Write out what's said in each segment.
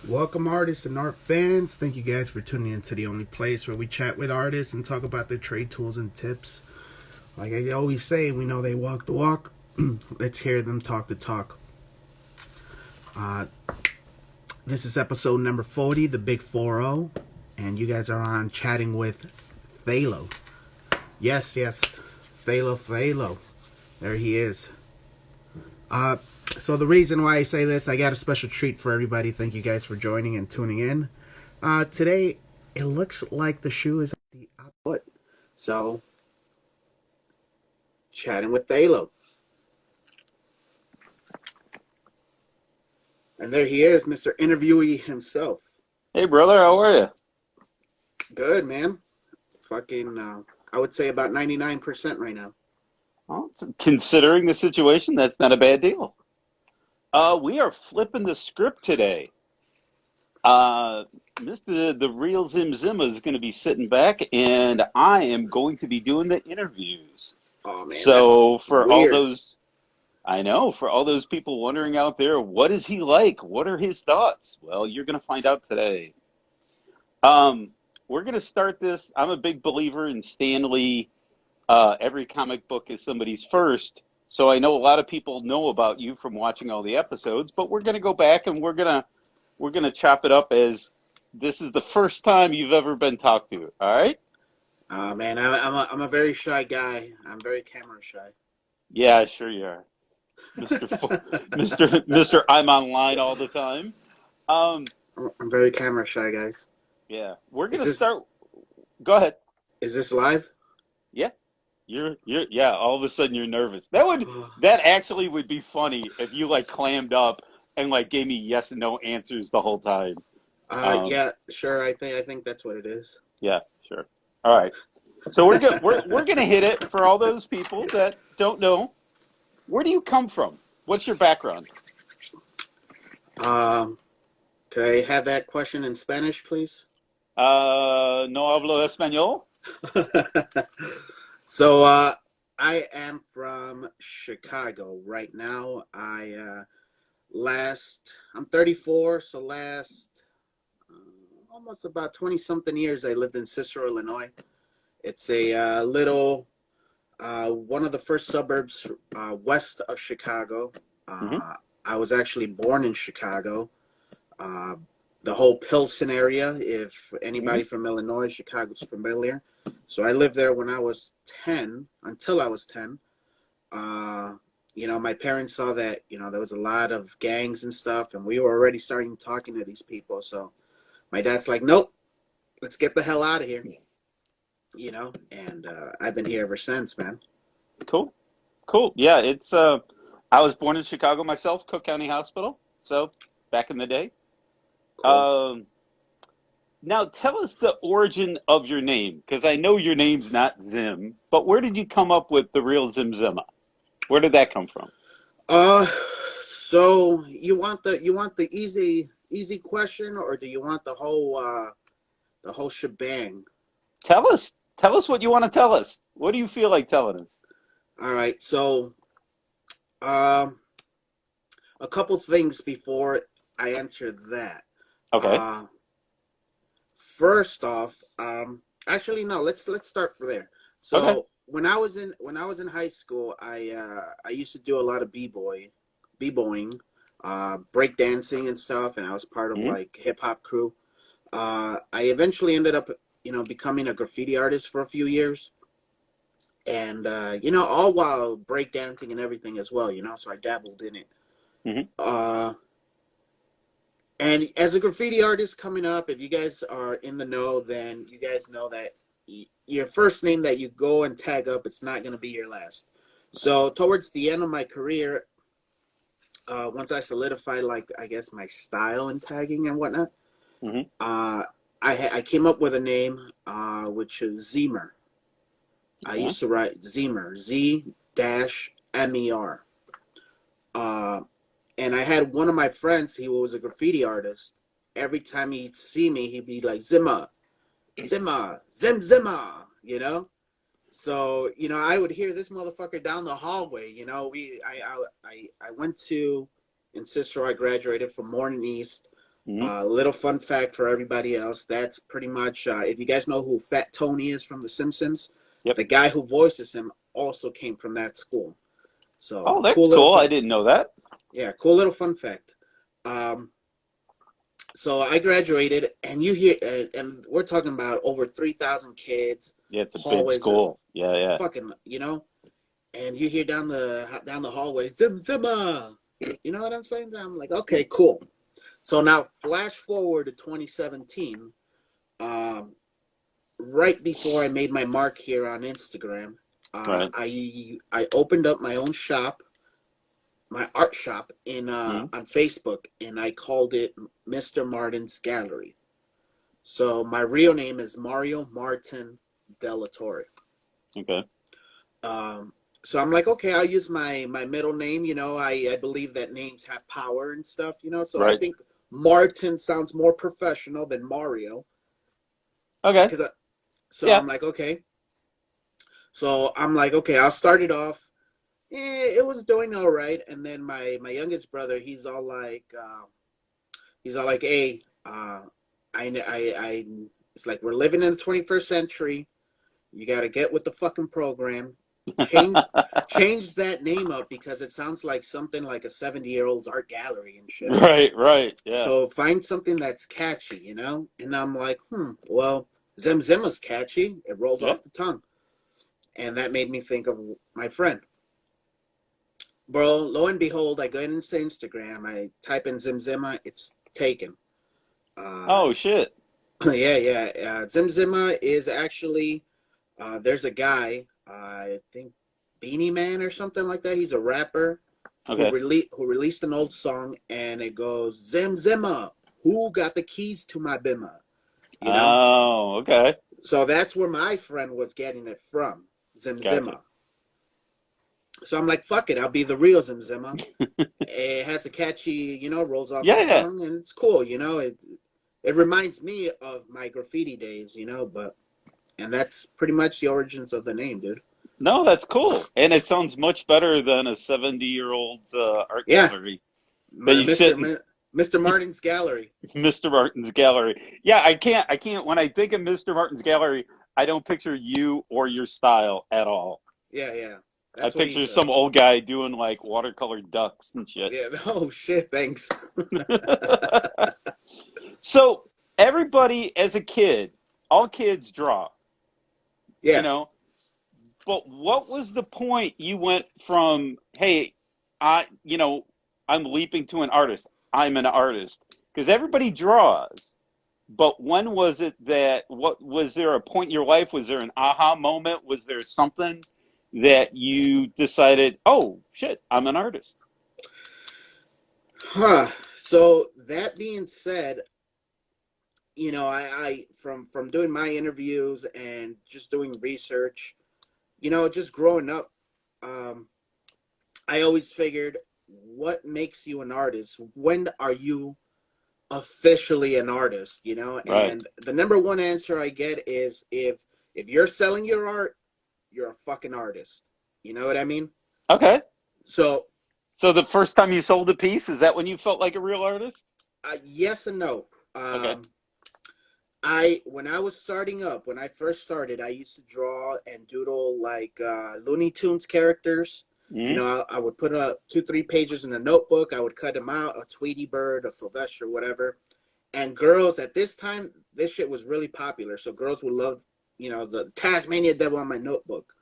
Welcome, artists and art fans. Thank you guys for tuning in to the only place where we chat with artists and talk about their trade tools and tips. Like I always say, we know they walk the walk. Let's hear them talk the talk. Uh, this is episode number 40, the Big 4-0, and you guys are on chatting with Thalo. Yes, Thalo. There he is. So the reason why I say this, I got a special treat for everybody. Thank you guys for joining and tuning in. Today, it looks like the shoe is at the foot. So, chatting with Thalo. And there he is, Mr. Interviewee himself. Hey, brother, how are you? Good, man. Fucking, I would say about 99% right now. Well, considering the situation, that's not a bad deal. We are flipping the script today. Mr. The real Zim Zimma is going to be sitting back, and I am going to be doing the interviews. Oh, man, So that's for weird. for all those people wondering out there, what is he like? What are his thoughts? Well, you're going to find out today. We're going to start this. I'm a big believer in Stan Lee. Every comic book is somebody's first. So I know a lot of people know about you from watching all the episodes, but we're going to go back and we're going to chop it up as this is the first time you've ever been talked to. All right? Man, I'm a very shy guy. I'm very camera shy. Yeah, sure you are. Mr. I'm online all the time. I'm very camera shy, guys. Yeah. We're going Is to this start. Go ahead. is this live? Yeah. Yeah, all of a sudden you're nervous. That actually would be funny if you like clammed up and like gave me yes and no answers the whole time. Yeah, sure. I think that's what it is. Yeah, sure. All right. So we're gonna hit it for all those people that don't know. Where do you come from? What's your background? Could I have that question in Spanish, please? No hablo español. So, I am from Chicago right now. I'm 34, so almost about 20 something years I lived in Cicero, Illinois. It's a little, one of the first suburbs west of Chicago. Mm-hmm. I was actually born in Chicago. Uh, the whole Pilsen area, if anybody from Illinois, Chicago's familiar. So I lived there when I was 10, until I was 10. My parents saw that, there was a lot of gangs and stuff, and we were already starting talking to these people. So my dad's like, nope, let's get the hell out of here, and I've been here ever since, man. Cool. Yeah, it's I was born in Chicago myself, Cook County Hospital. So back in the day. Cool. Now tell us the origin of your name, because I know your name's not Zim, but where did you come up with the real Zim Zimma? Where did that come from? So you want the easy question, or do you want the whole shebang? Tell us what you want to tell us. What do you feel like telling us? All right. So, a couple things before I answer that. Okay. First off, actually no, let's start from there. So Okay. when I was in high school, I used to do a lot of b-boying, break dancing and stuff, and I was part of Hmm. like hip hop crew. I eventually ended up, becoming a graffiti artist for a few years, and all while break dancing and everything as well. So I dabbled in it. Hmm. Uh, And as a graffiti artist coming up, if you guys are in the know, then you guys know that your first name that you go and tag up, it's not going to be your last. So towards the end of my career, once I solidified, like, I guess, my style in tagging and whatnot, Hmm. I came up with a name, which is Zemer. I Okay. used to write Zemer, Z-M-E-R. Uh, And I had one of my friends, he was a graffiti artist. Every time he'd see me, he'd be like, Zimma, Zimma, Zim Zimma, So, I would hear this motherfucker down the hallway. I went to, in Cicero, I graduated from Morning East. Hmm. Little fun fact for everybody else. That's pretty much, if you guys know who Fat Tony is from The Simpsons, Yep. the guy who voices him also came from that school. So Oh, that's cool little cool. I fun. didn't know that. Yeah, cool little fun fact. Um, so I graduated, and you hear, and we're talking about over 3,000 kids. Yeah, it's a big Hallways are school. Yeah, yeah. fucking, and you hear down the hallways, Zim Zimma. You know what I'm saying? I'm like, okay, cool. So now, flash forward to 2017, um, right before I made my mark here on Instagram. Right. I opened up my own shop, my art shop in Hmm. on Facebook, and I called it Mr. Martin's Gallery. So my real name is Mario Martin Delatorre. Okay. Um, so I'm like, okay, I'll use my middle name. I believe that names have power and stuff. So I Right. think Martin sounds more professional than Mario Okay. because so Yeah. I'm like, okay. So I'm like, okay, I'll start it off. It was doing all right, and then my youngest brother, he's all like, hey, I it's like we're living in the 21st century. You got to get with the fucking program. Change change that name up because it sounds like something like a 70-year-old's art gallery and shit. Right. Right. Yeah. So find something that's catchy. And I'm like, well, Zim Zimma's catchy. It rolls Yeah. off the tongue. And that made me think of my friend. Bro, lo and behold, I go into Instagram, I type in Zim Zimma, it's taken. Uh, Oh shit. yeah, yeah. Zim Zimma is actually, there's a guy, I think Beanie Man or something like that. He's a rapper Okay. who released an old song, and it goes Zim Zimma. Who got the keys to my bimmer? You know. Oh, okay. So that's where my friend was getting it from, Zim Gotcha. Zimma. So I'm like, fuck it, I'll be the real Zim Zimma. It has a catchy, rolls off the Yeah. Yeah. tongue, and it's cool. It reminds me of my graffiti days. And that's pretty much the origins of the name, dude. No, that's cool, and it sounds much better than a 70-year-old art Yeah, gallery that my you sit in. Mr. Martin's Gallery. Mr. Martin's Gallery. Yeah, I can't. When I think of Mr. Martin's Gallery, I don't picture you or your style at all. Yeah, yeah, I that's what he picture said. some old guy doing like watercolor ducks and shit. Yeah. Oh shit. Thanks. So everybody as a kid, all kids draw, you Yeah. know. But what was the point you went from, hey, I'm leaping to an artist. I'm an artist. Because everybody draws. But when was it that, what was there a point in your life? Was there an aha moment? Was there something that you decided, oh, shit, I'm an artist? Huh. So that being said, I from doing my interviews and just doing research, just growing up, um, I always figured, what makes you an artist? When are you officially an artist? Right. And the number one answer I get is if you're selling your art, you're a fucking artist. You know what I mean? Okay. So, So the first time you sold a piece, is that when you felt like a real artist? yes and no. Okay. I when I was starting up, when I first started, I used to draw and doodle like Looney Tunes characters. Hmm. I would put up 2, 3 pages in a notebook. I would cut them out, a Tweety Bird, a Sylvester, whatever. And girls at this time, this shit was really popular. So girls would love, the Tasmania Devil on my notebook.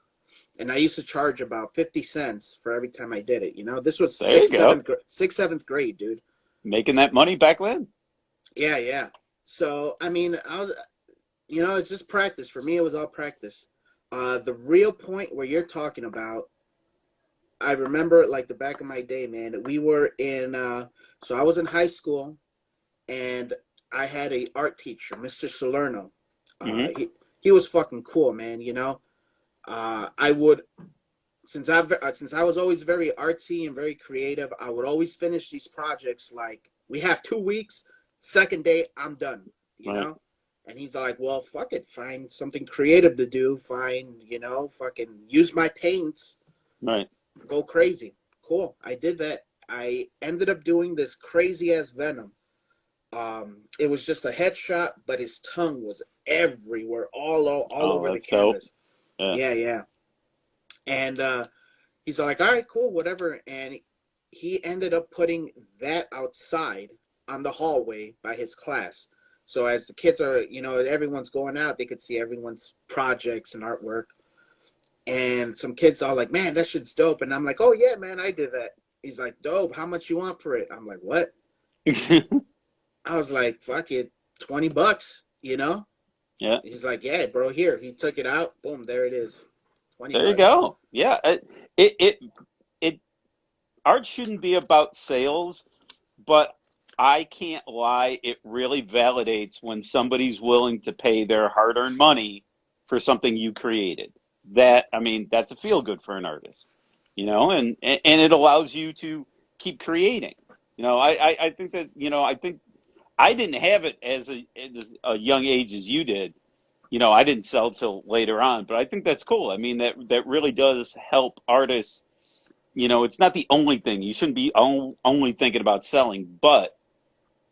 And I used to charge about 50 cents for every time I did it. This was There you go. sixth, seventh grade, dude. Making that money back then. Yeah, yeah. So I mean, it's just practice. For me, it was all practice. The real point where you're talking about, I remember it like the back of my day, man. We were in, so I was in high school, and I had a art teacher, Mr. Salerno. Hmm. He was fucking cool, man. I would, since I was always very artsy and very creative, I would always finish these projects like, we have 2 weeks. Second day, I'm done. You Right. know. And he's like, well, fuck it, find something creative to do. Find, fucking use my paints. Right. Go crazy. Cool. I did that. I ended up doing this crazy ass Venom. It was just a headshot, but his tongue was everywhere, all Oh, over the that's dope. canvas. Yeah. Yeah, yeah. And he's like, all right, cool, whatever. And he ended up putting that outside on the hallway by his class. So as the kids are, everyone's going out, they could see everyone's projects and artwork. And some kids are like, man, that shit's dope. And I'm like, oh yeah, man, I did that. He's like, dope. How much you want for it? I'm like, what? I was like, fuck it, $20. Yeah. He's like, yeah, bro, here. He took it out. Boom, there it is. 20 There you bucks. go. Yeah. It art shouldn't be about sales, but I can't lie, it really validates when somebody's willing to pay their hard-earned money for something you created. That, I mean, that's a feel good for an artist, and it allows you to keep creating. I think that, I think I didn't have it as a young age as you did. I didn't sell till later on, but I think that's cool. I mean, that really does help artists. It's not the only thing. You shouldn't be only thinking about selling, but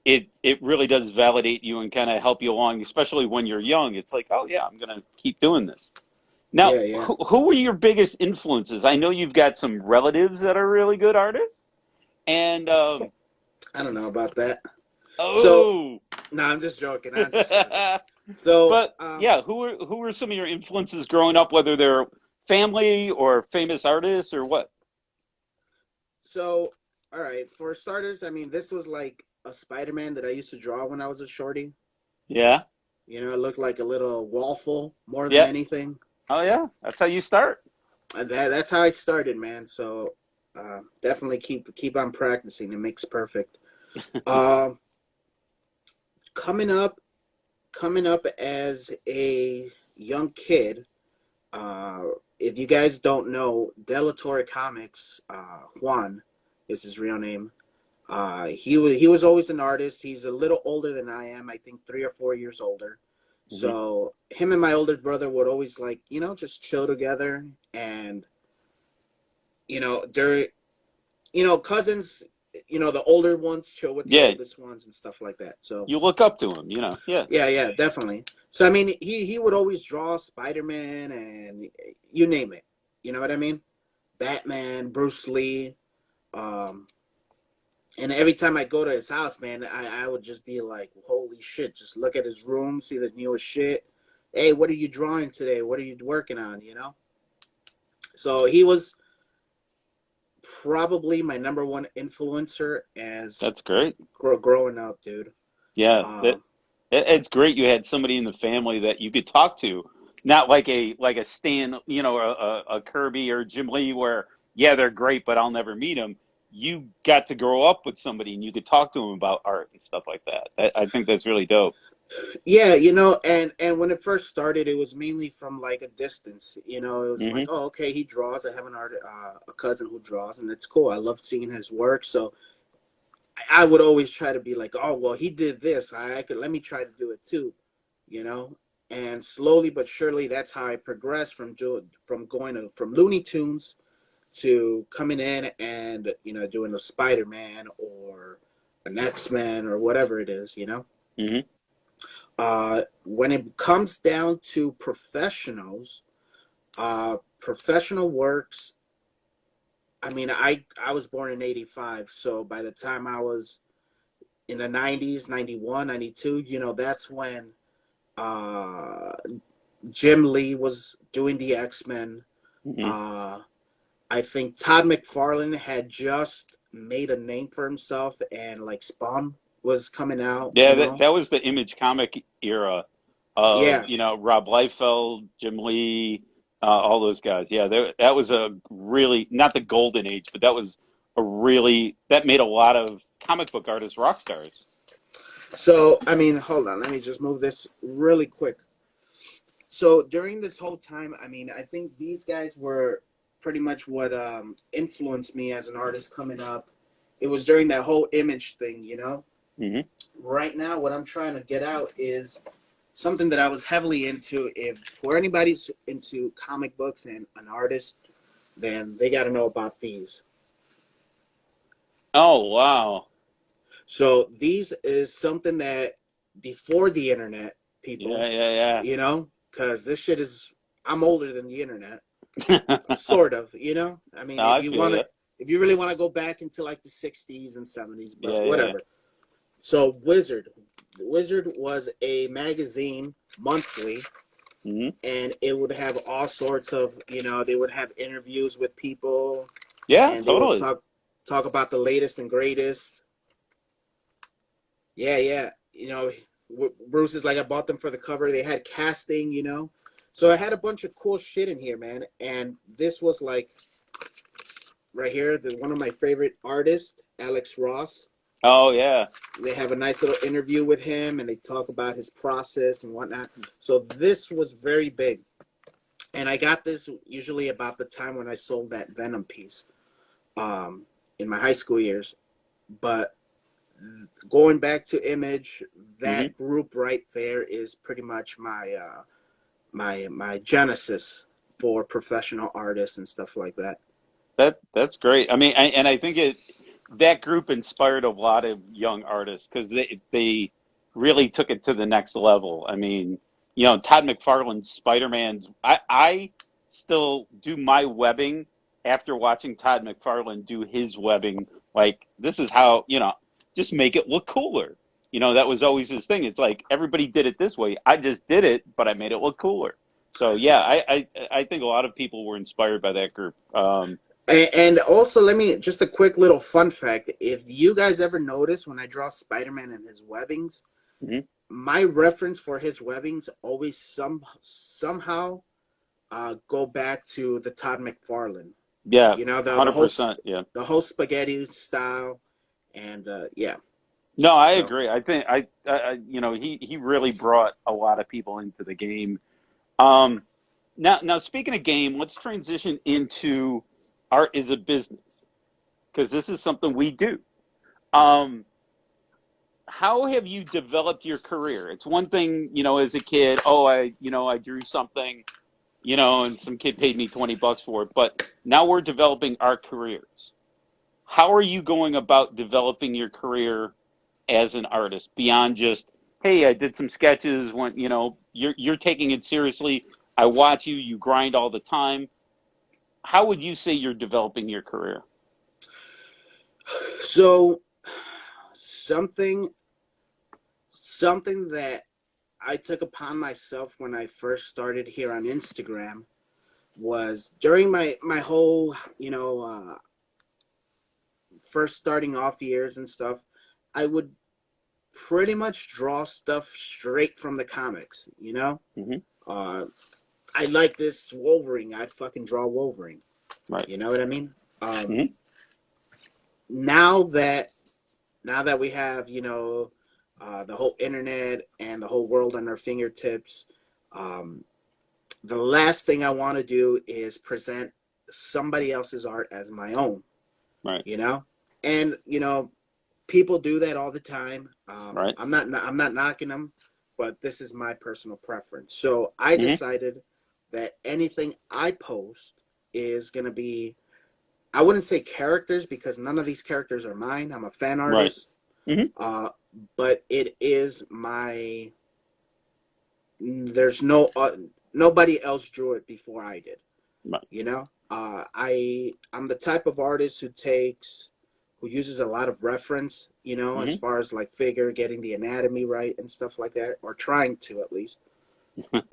it really does validate you and kind of help you along, especially when you're young. It's like, oh yeah, I'm gonna keep doing this. Now, Yeah, yeah. who were your biggest influences? I know you've got some relatives that are really good artists, and I don't know about that. So, oh, no, I'm just joking. I'm just joking. So, but yeah, who were some of your influences growing up? Whether they're family or famous artists or what? so, all right. For starters, I mean, this was like a Spider-Man that I used to draw when I was a shorty. Yeah, It looked like a little waffle more than yeah. anything. Oh yeah, that's how you start. And that's how I started, man. So, definitely keep on practicing. It makes perfect. Um, coming up, coming up as a young kid. Uh, if you guys don't know, Delatorre Comics, Juan is his real name. He was always an artist. He's a little older than I am. I think 3 or 4 years older. Hmm. So him and my older brother would always like just chill together, and they're cousins. The older ones chill with the Yeah, oldest ones and stuff like that. So you look up to him. Yeah. yeah, yeah, definitely. So I mean, he would always draw Spider-Man and you name it. You know what I mean? Batman, Bruce Lee. Um, and every time I go to his house, man, I would just be like, holy shit! Just look at his room, see the newest shit. Hey, what are you drawing today? What are you working on? So he was probably my number one influencer as That's great. growing up, dude. Yeah, Uh, it's great you had somebody in the family that you could talk to, not like a Stan, a Kirby or Jim Lee, where yeah they're great, but I'll never meet them. You got to grow up with somebody and you could talk to them about art and stuff like that. I think that's really dope. Yeah, and when it first started, it was mainly from like a distance. It was like, Hmm. oh, okay, he draws. I have a cousin who draws, and it's cool. I love seeing his work. So I would always try to be like, oh, well, he did this. I could let me try to do it too. You know, and slowly but surely, that's how I progressed from Looney Tunes to coming in and doing a Spider Man or an X Men or whatever it is. Hmm. When it comes down to professional works, I mean, I was born in 85, so by the time I was in the 90s, 91, 92, that's when uh, Jim Lee was doing the X-Men. Hmm. Uh, I think Todd McFarlane had just made a name for himself, and like Spawn was coming out, Yeah, that was the Image comic era of Yeah. Rob Liefeld, Jim Lee, all those guys. Yeah, that was a really not the golden age, but that made a lot of comic book artists rock stars. So, I mean, hold on. Let me just move this really quick. So, during this whole time, I mean, I think these guys were pretty much what influenced me as an artist coming up. It was during that whole image thing. Hmm. Right now, what I'm trying to get out is something that I was heavily into. If for anybody's into comic books and an artist, then they got to know about these. Oh wow! So these is something that before the internet, people, Yeah, yeah, you know, because this shit is. I'm older than the internet, yeah. sort of. You know, I mean, No, I feel you. if you really want to go back into like the '60s and '70s, but Yeah, yeah, whatever. So Wizard was a magazine monthly, yeah. Hmm. and it would have all sorts of, they would have interviews with people, Yeah, and they would totally. talk about the latest and greatest. Yeah, yeah. Bruce is like, I bought them for the cover. They had casting, so I had a bunch of cool shit in here, man. And this was like right here, one of my favorite artists, Alex Ross. Oh, yeah. They have a nice little interview with him, and they talk about his process and whatnot. So this was very big, and I got this usually about the time when I sold that Venom piece, in my high school years. But going back to Image, Hmm. that group right there is pretty much my genesis for professional artists and stuff like that. That's great. I mean, and I think that group inspired a lot of young artists because they really took it to the next level. I mean, Todd McFarlane's Spider-Man's. I still do my webbing after watching Todd McFarlane do his webbing. Like, this is how, just make it look cooler. That was always his thing. It's like everybody did it this way. I just did it, but I made it look cooler. So yeah, I think a lot of people were inspired by that group. And also, let me just a quick little fun fact. If you guys ever notice when I draw Spider-Man and his webbings, Mhm. my reference for his webbings always somehow go back to the Todd McFarlane. Yeah, You know, %. Yeah. the whole spaghetti style, and yeah. No, I So agree. I think he really brought a lot of people into the game. Um, now speaking of game, let's transition into art as a business because this is something we do. Um, how have you developed your career? It's one thing, as a kid, oh, I drew something, and some kid paid me $20 for it. But now we're developing our careers. How are you going about developing your career as an artist beyond just, hey, I did some sketches when, you're taking it seriously. I watch you, you grind all the time. How would you say you're developing your career? so something something that I took upon myself when I first started here on Instagram was during my whole, first starting off years and stuff, I would pretty much draw stuff straight from the comics, Hmm. Uh, I like this Wolverine. I'd fucking draw Wolverine. Right. You know what I mean? Hmm. Now that we have, the whole internet and the whole world on our fingertips, um, the last thing I want to do is present somebody else's art as my own, Right. you know? And, people do that all the time. Right. I'm not knocking them, but this is my personal preference. So I Hmm. decided that anything I post is going to be, I wouldn't say characters because none of these characters are mine. I'm a fan Right. artist. Hmm. Uh, but it is my, there's no, nobody else drew it before I did, Right. I'm the type of artist who uses a lot of reference, as Hmm. far as like getting the anatomy right and stuff like that, or trying to at least.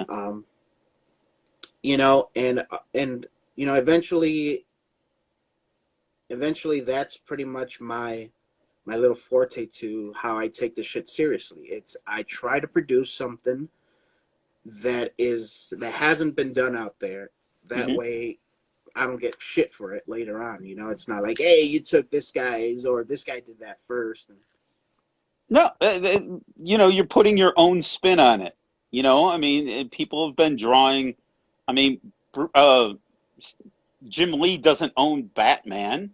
Um, and eventually that's pretty much my little forte to how I take this shit seriously. It's I try to produce something that hasn't been done out there. That Hmm. way I don't get shit for it later on. It's not like, hey, you took this guy's or this guy did that first. And No, you're putting your own spin on it. I mean, people have been drawing. I mean, Jim Lee doesn't own Batman,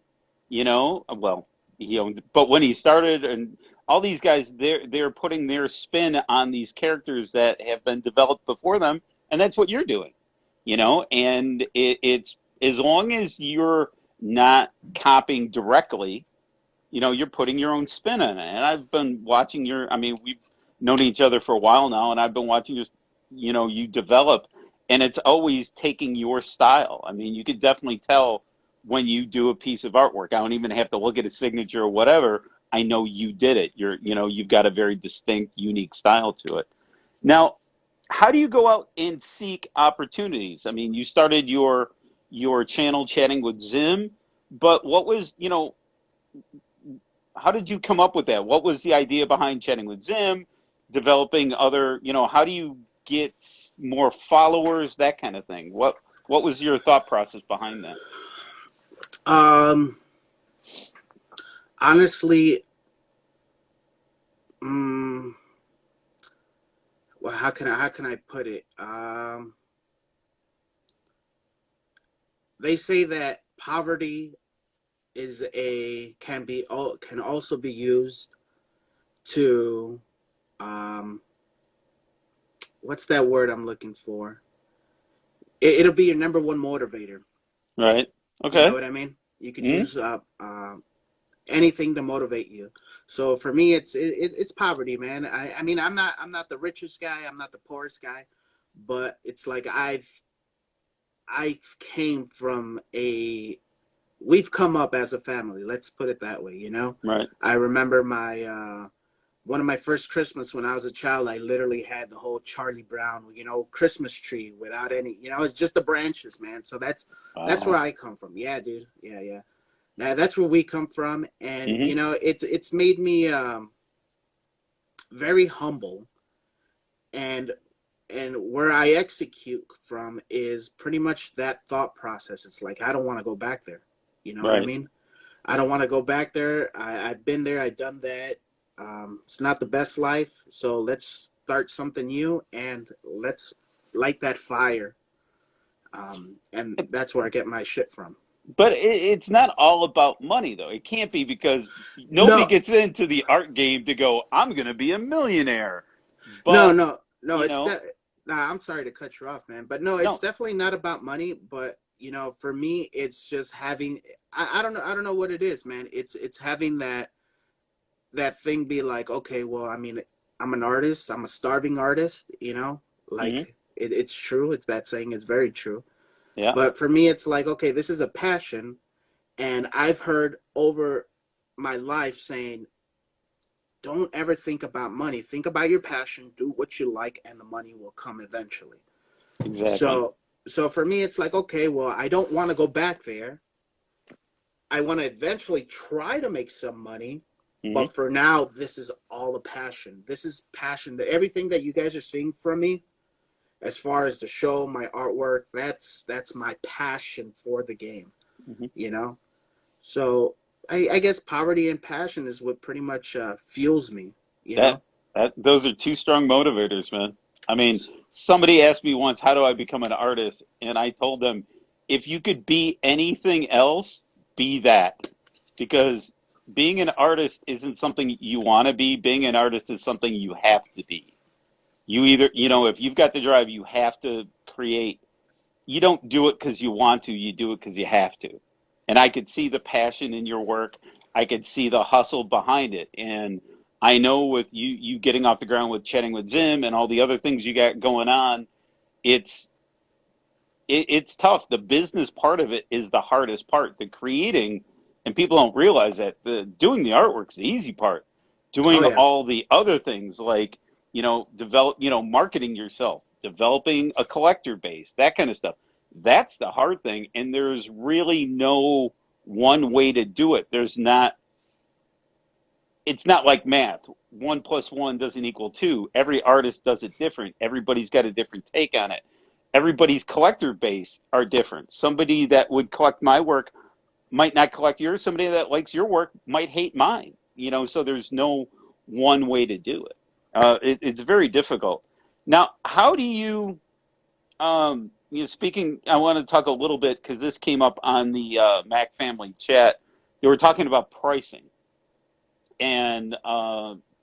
Well, he owned, but when he started, and all these guys, they're putting their spin on these characters that have been developed before them, and that's what you're doing, And it's as long as you're not copying directly, you're putting your own spin on it. And I've been watching I mean, we've known each other for a while now, and I've been watching you develop, and it's always taking your style. I mean, you could definitely tell when you do a piece of artwork. I don't even have to look at a signature or whatever. I know you did it. You've got a very distinct, unique style to it. Now, how do you go out and seek opportunities? I mean, you started your channel chatting with Zim, but how did you come up with that? What was the idea behind chatting with Zim, developing how do you get more followers, that kind of thing? What was your thought process behind that? Um, honestly, well, how can I put it? They say that poverty can also be used to what's that word I'm looking for? It'll be your number one motivator. Right. You know Okay. what I mean? You could Hmm. use anything to motivate you. So for me, it's poverty, man. I mean, I'm not the richest guy. I'm not the poorest guy, but it's like I came from a we've come up as a family. Let's put it that way. Right. I remember my one of my first Christmas when I was a child. I literally had the whole Charlie Brown, Christmas tree without any. It's just the branches, man. So that's where Wow. I come from. Yeah, dude. Yeah, yeah. Now that's where we come from, and Hmm. it's made me very humble, and where I execute from is pretty much that thought process. It's like I don't want to go back there. You know what I Right. mean? I don't want to go back there. I've been there. I've done that. It's not the best life, so let's start something new and let's light that fire. And that's where I get my shit from. But it's not all about money, though. It can't be, because nobody No, gets into the art game to go, I'm going to be a millionaire. no, But, no, no. you It's know, that. Nah, I'm sorry to cut you off, man. But no, it's no, definitely not about money. But for me, it's just having. I don't know. I don't know what it is, man. It's having that thing be like, okay, well, I mean, I'm an artist. I'm a starving artist. hmm, Like it's true. It's that saying is very true. yeah, But for me, it's like, okay, this is a passion, and I've heard over my life saying, don't ever think about money. Think about your passion. Do what you like, and the money will come eventually. exactly. So for me, it's like, okay, well, I don't want to go back there. I want to eventually try to make some money, Hmm. but for now, this is all a passion. This is passion. Everything that you guys are seeing from me, as far as the show, my artwork, that's my passion for the game. Hmm. You know, so I guess poverty and passion is what pretty much fuels me. You That know. those are two strong motivators, man. I mean, somebody asked me once, how do I become an artist? And I told them, if you could be anything else, be that. Because being an artist isn't something you want to be. Being an artist is something you have to be. You either, if you've got the drive, you have to create. You don't do it because you want to, you do it because you have to. And I could see the passion in your work. I could see the hustle behind it. And I know with you getting off the ground with chatting with Zim and all the other things you got going on, it's it's tough. The business part of it is the hardest part. The creating, and people don't realize that the doing the artwork's the easy part. Oh Doing yeah. all the other things like marketing yourself, developing a collector base, that kind of stuff. That's the hard thing, and there's really no one way to do it. There's not. It's not like math. One plus one doesn't equal two. Every artist does it different. Everybody's got a different take on it. Everybody's collector base are different. Somebody that would collect my work might not collect yours. Somebody that likes your work might hate mine. So there's no one way to do it. It's very difficult. Now, how do you, speaking, I want to talk a little bit because this came up on the Mac family chat. They were talking about pricing. And,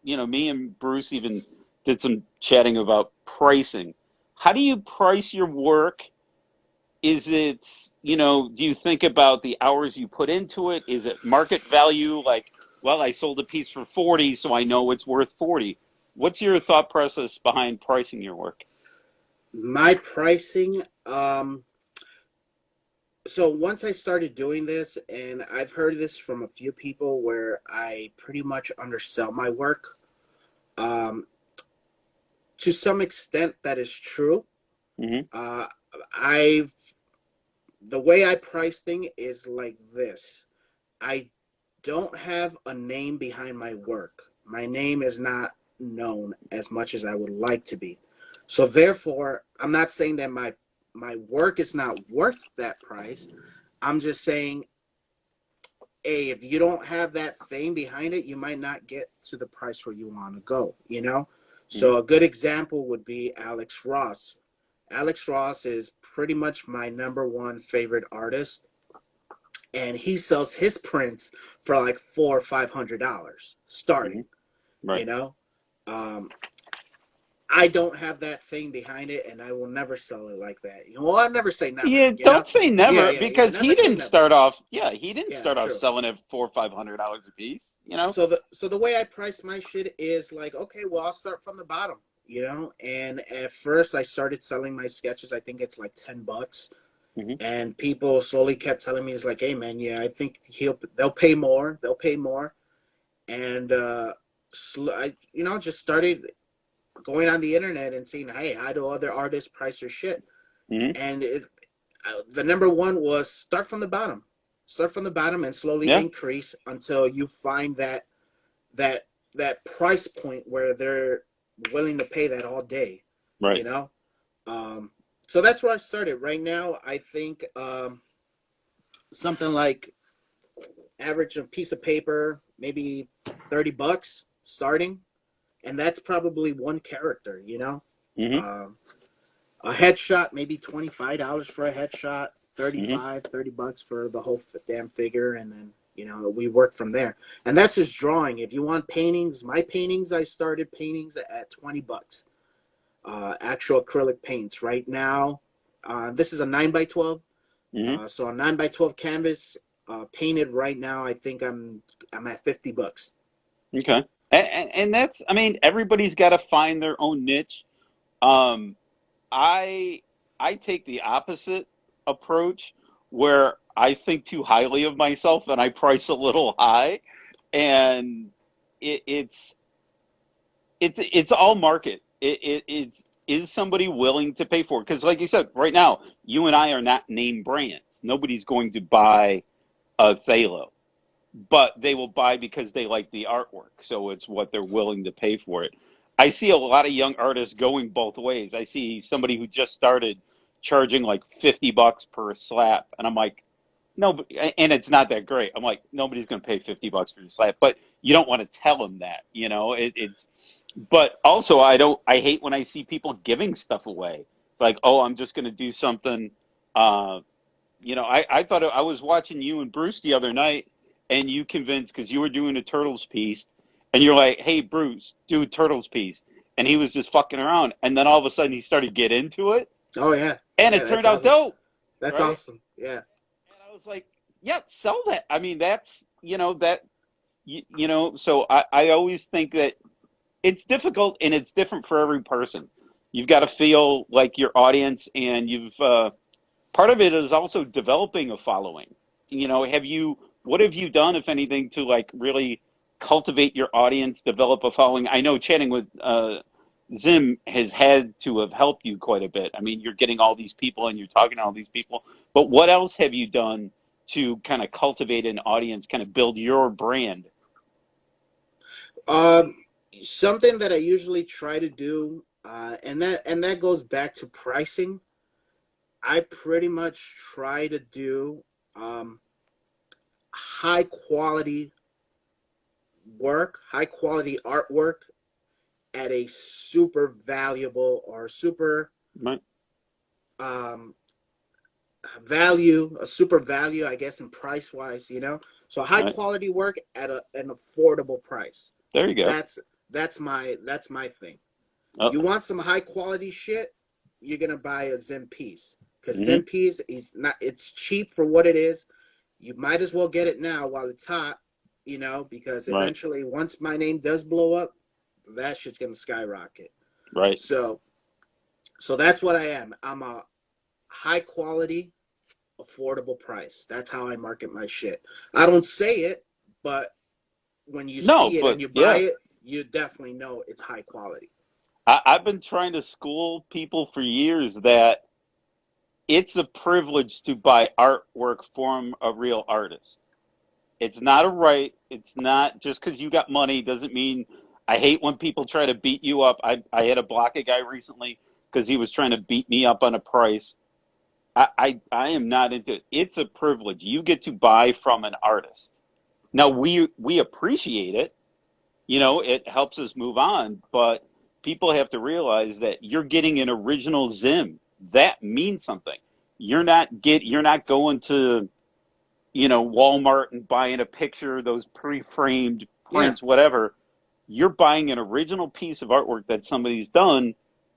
me and Bruce even did some chatting about pricing. How do you price your work? Is it, do you think about the hours you put into it? Is it market value? Like, well, I sold a piece for 40, so I know it's worth 40. What's your thought process behind pricing your work? My pricing, so once I started doing this, and I've heard this from a few people where I pretty much undersell my work. Um, to some extent, that is true. Hmm. Uh, I've the way I price thing is like this. I don't have a name behind my work. My name is not known as much as I would like to be. So therefore, I'm not saying that my work is not worth that price. I'm just saying, hey, if you don't have that thing behind it, you might not get to the price where you want to go, you know? Hmm. So a good example would be Alex Ross. Alex Ross is pretty much my number one favorite artist, and he sells his prints for like $400 or $500 Hmm. starting. You Right. know, um, I don't have that thing behind it, and I will never sell it like that. You know, well, I never say never. Yeah, You know, don't say yeah, never yeah, yeah. because Never he say didn't never. start off. Yeah, he didn't Yeah, start off true. selling it $400 or $500 a piece. You know. So the way I price my shit is like, okay, well, I'll start from the bottom. You know, and at first I started selling my sketches. I think it's like $10, Hmm. and people slowly kept telling me, it's like, hey man, yeah, I think they'll pay more. They'll pay more. And I, just started going on the internet and seeing, hey, how do other artists price their shit? Hmm. And the number one was start from the bottom and slowly Yeah. increase until you find that that price point where they're willing to pay that all day, Right. you know. Um, so that's where I started. Right now, I think something like average a piece of paper, maybe $30 starting, and that's probably one character, you know. Hmm. Um, a headshot, maybe $25 for a headshot, Hmm. 30 bucks for the whole damn figure, and then we work from there. And that's just drawing. If you want paintings, my paintings, I started paintings at $20. Actual acrylic paints. Right now, this is a 9 by 12. Hmm. So a 9 by 12 canvas painted right now, I think I'm at $50. Okay. And that's. I mean, everybody's got to find their own niche. Um, I I take the opposite approach where I think too highly of myself and I price a little high, and it's it's all market. It's is somebody willing to pay for it? Because like you said, right now you and I are not name brands. Nobody's going to buy a Thalo, but they will buy because they like the artwork. So it's what they're willing to pay for it. I see a lot of young artists going both ways. I see somebody who just started charging like $50 per slap, and I'm like, no, and it's not that great. I'm like, nobody's going to pay $50 for your slap, but you don't want to tell them that, it's. But also, I don't. I hate when I see people giving stuff away. Like, oh, I'm just going to do something. Uh, I thought I was watching you and Bruce the other night, and you convinced because you were doing a Turtles piece, and you're like, "Hey, Bruce, do a Turtles piece," and he was just fucking around, and then all of a sudden he started to get into it, Oh yeah, and yeah, it that's turned out awesome. dope, That's right? awesome. Yeah. And I was like, "Yeah, sell that." I mean, that's that So I always think that it's difficult and it's different for every person. You've got to feel like your audience, and you've part of it is also developing a following. What have you done, if anything, to like really cultivate your audience, develop a following? I know chatting with Zim has had to have helped you quite a bit. I mean, you're getting all these people and you're talking to all these people, but what else have you done to kind of cultivate an audience, kind of build your brand? Um, Something that I usually try to do, and that goes back to pricing. I pretty much try to do um, high quality high quality artwork at a super valuable or super Right, um, a super value, I guess, in price wise. So high right. quality work at an affordable price. There you go. That's that's my thing. Oh, You want some high quality shit, you're gonna buy a Zim piece because Zim hmm. piece is not. It's cheap for what it is. You might as well get it now while it's hot. because Right. eventually once my name does blow up, that shit's gonna skyrocket. Right. So that's what I am. I'm a high quality, affordable price. That's how I market my shit. I don't say it, but when you No, see it and but you buy yeah, it, you definitely know it's high quality. I've been trying to school people for years that it's a privilege to buy artwork from a real artist. It's not a right. It's not just because you got money doesn't mean. I hate when people try to beat you up. I had to block a guy recently because he was trying to beat me up on a price. I am not into it. It's a privilege. You get to buy from an artist. Now we appreciate it. It helps us move on, but people have to realize that you're getting an original Zim. That means something. You're not going to Walmart and buying a picture, those pre-framed Yeah, prints, whatever. You're buying an original piece of artwork that somebody's done.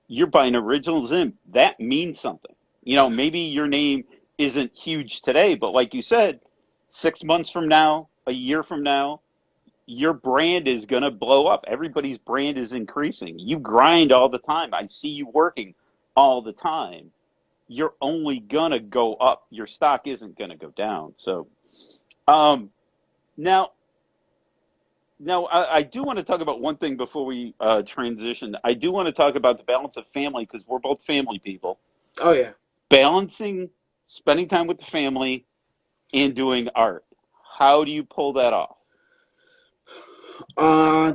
You're buying original Zim. That means something. Maybe your name isn't huge today, but like you said, 6 months from now, a year from now, your brand is going to blow up. Everybody's brand is increasing. You grind all the time. I see you working all the time. You're only going to go up. Your stock isn't going to go down. So, um, now, I do want to talk about one thing before we transition. I do want to talk about the balance of family because we're both family people. oh yeah. Balancing spending time with the family and doing art. How do you pull that off?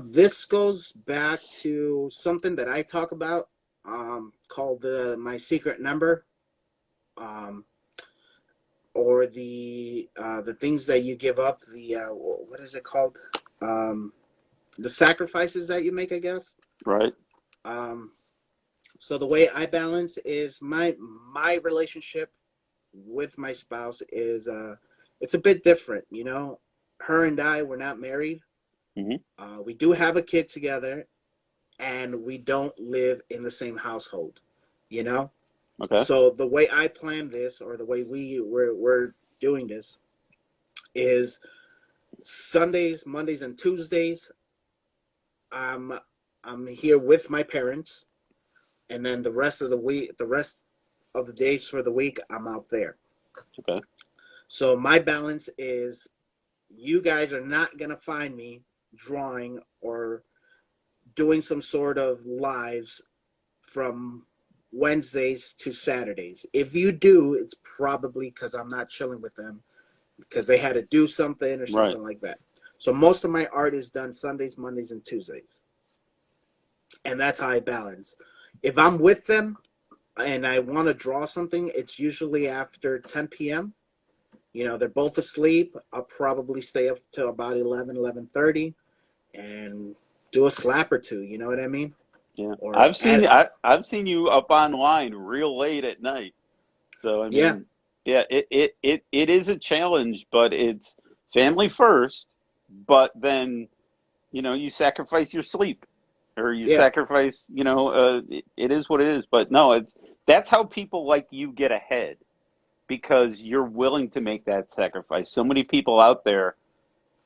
This goes back to something that I talk about, called my secret number, um, or the things that you give up. What is it called? Um, the sacrifices that you make, I guess. Right? Um, so the way I balance is my relationship with my spouse is it's a bit different. Her and I were not married. Hmm. We do have a kid together, and we don't live in the same household. You know, Okay. so the way I plan this, or the way we're doing this, is Sundays, Mondays, and Tuesdays. I'm I'm here with my parents, and then the rest of the days for the week, I'm out there. Okay. So my balance is, you guys are not gonna find me drawing or doing some sort of lives from Wednesdays to Saturdays. If you do, it's probably because I'm not chilling with them because they had to do something or Right. something like that. So most of my art is done Sundays, Mondays, and Tuesdays, and that's how I balance. If I'm with them and I want to draw something, it's usually after 10 p.m. They're both asleep. I'll probably stay up till about 11:30, and do a slap or two. You know what I mean? Yeah, Or I've seen you up online real late at night. So I yeah, mean, yeah, it is a challenge, but it's family first. But then you sacrifice your sleep, or you yeah. sacrifice it is what it is. But no, that's how people like you get ahead because you're willing to make that sacrifice. So many people out there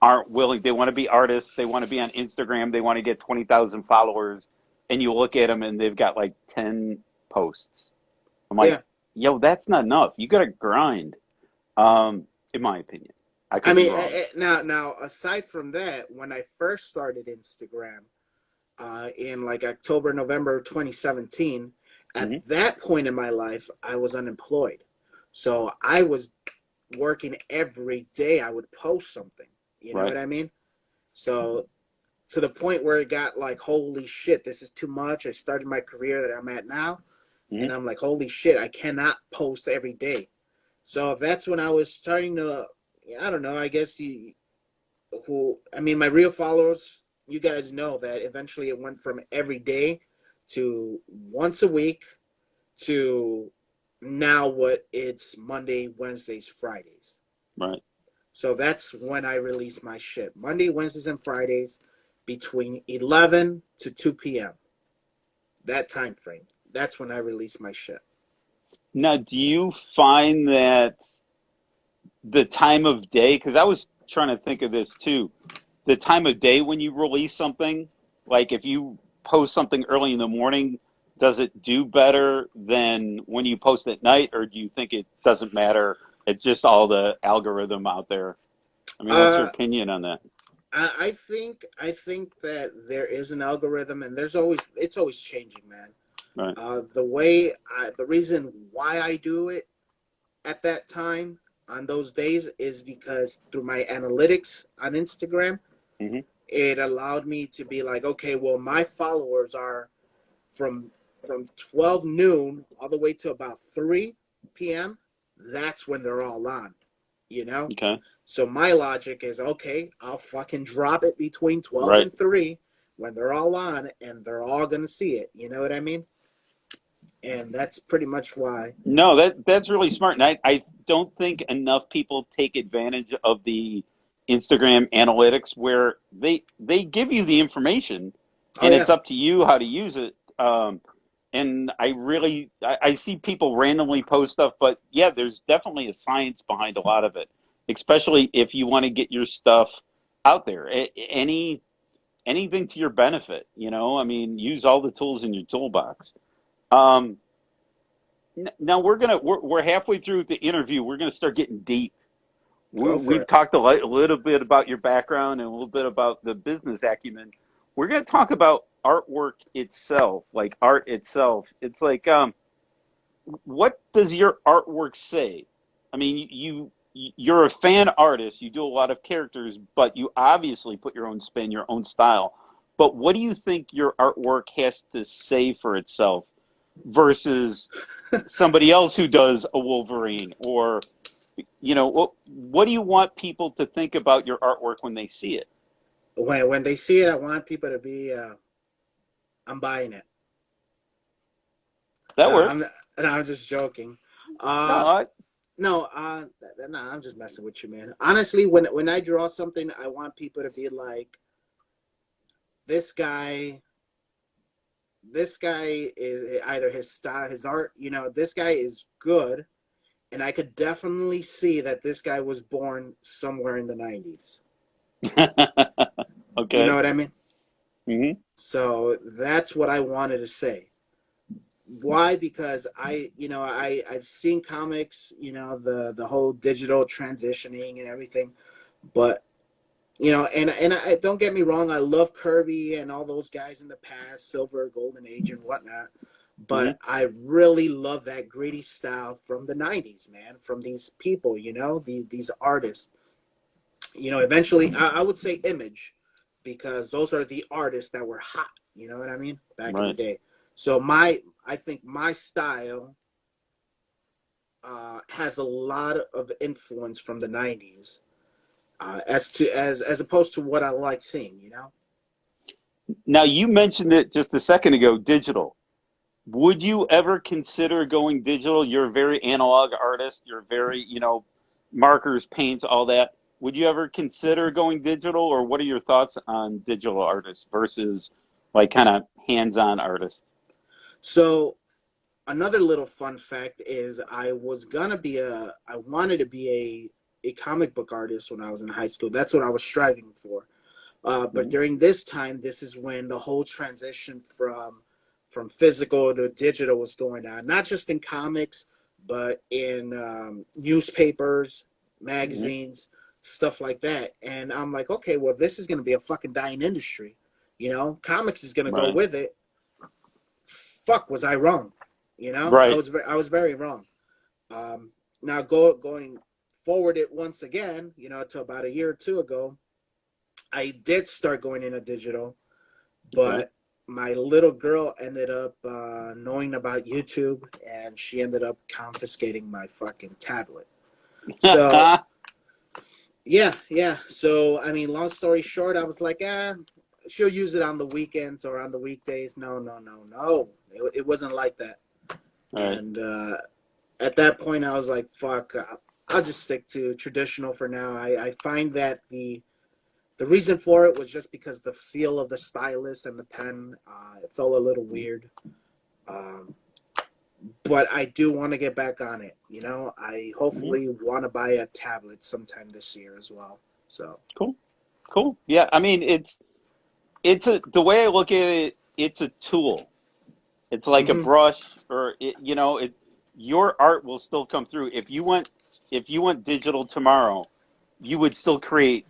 aren't willing. They want to be artists. They want to be on Instagram. They want to get 20,000 followers. And you look at them and they've got like 10 posts. I'm like, Yeah. yo, that's not enough. You got to grind, in my opinion. I I could be mean, wrong. now aside from that, when I first started Instagram, in like October, November 2017, at Hmm. that point in my life, I was unemployed. So I was working every day. I would post something. You know Right. what I mean? So to the point where it got like, holy shit, this is too much. I started my career that I'm at now, Hmm. and I'm like, holy shit, I cannot post every day. So that's when I was starting to, I don't know, I guess my real followers, you guys know that eventually it went from every day to once a week to now what it's Monday, Wednesdays, Fridays. Right. So that's when I release my shit. Monday, Wednesdays, and Fridays between 11 to 2 p.m. That time frame. That's when I release my shit. Now, do you find that the time of day, because trying to think of this too. The time of day when you release something, like if you post something early in the morning, does it do better than when you post at night, or do you think it doesn't matter? It's just all the algorithm out there. I mean, what's your Uh, opinion on that? I think that there is an algorithm, and it's always changing, man. Right. The reason why I do it at that time on those days is because through my analytics on Instagram, Hmm. it allowed me to be like, okay, well, my followers are from 12 noon all the way to about 3 p.m. That's when they're all on, you know? Okay. So my logic is, okay, I'll fucking drop it between 12 Right. and 3 when they're all on and they're all going to see it. You know what I mean? And that's pretty much why. No, that's really smart, and I don't think enough people take advantage of the Instagram analytics where they give you the information, Oh, and yeah. it's up to you how to use it. And I see people randomly post stuff, but yeah, there's definitely a science behind a lot of it, especially if you want to get your stuff out there. Anything to your benefit, you know. I mean, use all the tools in your toolbox. Um, Now we're halfway through the interview. We're gonna start getting deep. Go for We've it. talked a little bit about your background and a little bit about the business acumen. We're gonna talk about artwork itself, like art itself. It's like, what does your artwork say? I mean, you're a fan artist. You do a lot of characters, but you obviously put your own spin, your own style. But what do you think your artwork has to say for itself versus somebody else who does a Wolverine, or what do you want people to think about your artwork when they see it? When they see it, I want people to be, I'm buying it. That No, I'm works. no, I'm just joking. No, Uh, no, no, I'm just messing with you, man. Honestly, when I draw something, I want people to be like, this guy, this guy is either his style, his art. This guy is good, and I could definitely see that this guy was born somewhere in the '90s. You know okay. what I mean? Hmm. So that's what I wanted to say. Why? Because I've seen comics, the whole digital transitioning and everything, but and I don't get me wrong, I love Kirby and all those guys in the past, Silver, Golden Age, and whatnot. Hmm. But I really love that gritty style from the '90s, man. From these people, these artists. Eventually, I would say Image, because those are the artists that were hot. You know what I mean? Back in the Right. day. So I think my style has a lot of influence from the '90s, as opposed to what I like seeing. Now you mentioned it just a second ago, digital. Would you ever consider going digital? You're a very analog artist. You're very, markers, paints, all that. Would you ever consider going digital, or what are your thoughts on digital artists versus like kind of hands-on artists? So another little fun fact is I wanted to be a comic book artist when I was in high school. That's what I was striving for. But Hmm. during this time, this is when the whole transition from physical to digital was going on, not just in comics, but in newspapers, Hmm. magazines, stuff like that. And I'm like, okay, well, this is going to be a fucking dying industry. Comics is going to go Right. with it. Fuck, was I wrong? Right. I was very wrong. Um, Now going forward it once again, to about a year or two ago, I did start going into digital, Okay. but my little girl ended up knowing about YouTube, and she ended up confiscating my fucking tablet. So yeah, yeah. So I mean, long story short, I was like, she'll use it on the weekends or on the weekdays. No, no, no, no. It wasn't like that. All right. And at that point, I was like, fuck. I'll just stick to traditional for now. I find that the reason for it was just because the feel of the stylus and the pen, it felt a little weird. Um, but I do want to get back on it. I Mhm. hopefully want to buy a tablet sometime this year as well. So. Cool. Cool. Yeah. I mean, the way I look at it, it's a tool. It's like a Hmm. brush, or your art will still come through. If you went digital tomorrow, you would still create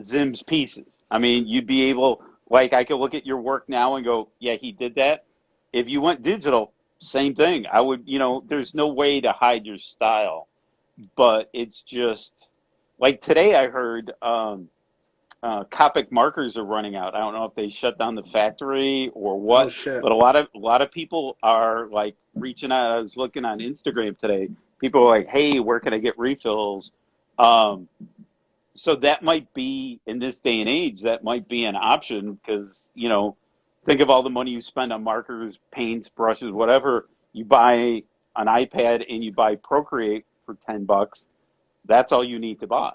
Zim's pieces. I mean, you'd be able, like, I could look at your work now and go, yeah, he did that. If you went digital, same thing. I would, there's no way to hide your style, but it's just like today I heard Copic markers are running out. I don't know if they shut down the factory or Oh what, shit. but a lot of people are like reaching out. I was looking on Instagram today. People are like, "Hey, where can I get refills?" Um, so that might be in this day and age, that might be an option because think of all the money you spend on markers, paints, brushes, whatever. You buy an iPad and you buy Procreate for $10. That's all you need to buy.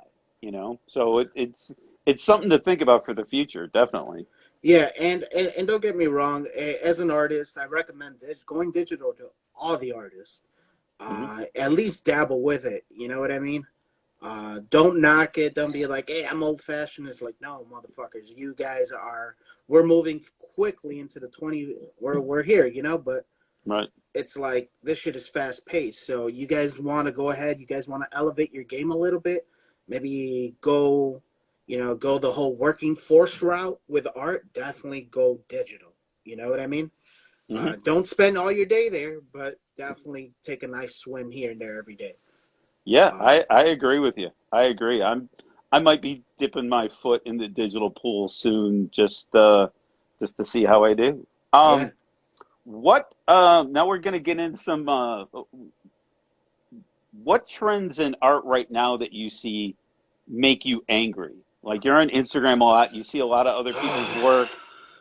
So it's something to think about for the future, definitely. Yeah, and don't get me wrong. As an artist, I recommend this going digital to all the artists. Hmm. At least dabble with it. You know what I mean? Don't knock it. Don't be like, "Hey, I'm old fashioned." It's like, no, motherfuckers, you guys are. We're moving quickly into the 20. We're here, but Right. it's like this shit is fast paced. So you guys want to go ahead. You guys want to elevate your game a little bit. Maybe go the whole working force route with art. Definitely go digital. You know what I mean? Hmm. Don't spend all your day there, but definitely take a nice swim here and there every day. Yeah, Uh, I agree with you. I agree. I might be dipping my foot in the digital pool soon, just to see how I do. yeah. What now we're gonna get in some what trends in art right now that you see make you angry? Like you're on Instagram a lot, you see a lot of other people's work.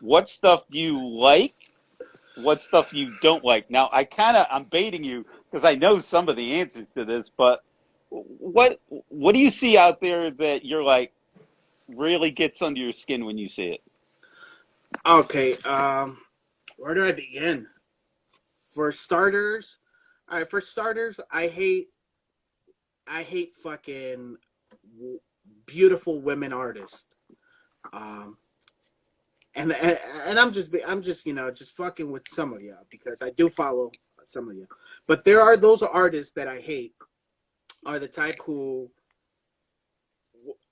What stuff do you like? What stuff you don't like? Now, I'm baiting you because I know some of the answers to this, but what do you see out there that you're like really gets under your skin when you see it? Okay. Where do I begin? For starters, all right. For starters, I hate fucking beautiful women artists. Um, and I'm just just fucking with some of you because I do follow some of you, but there are those artists that I hate are the type who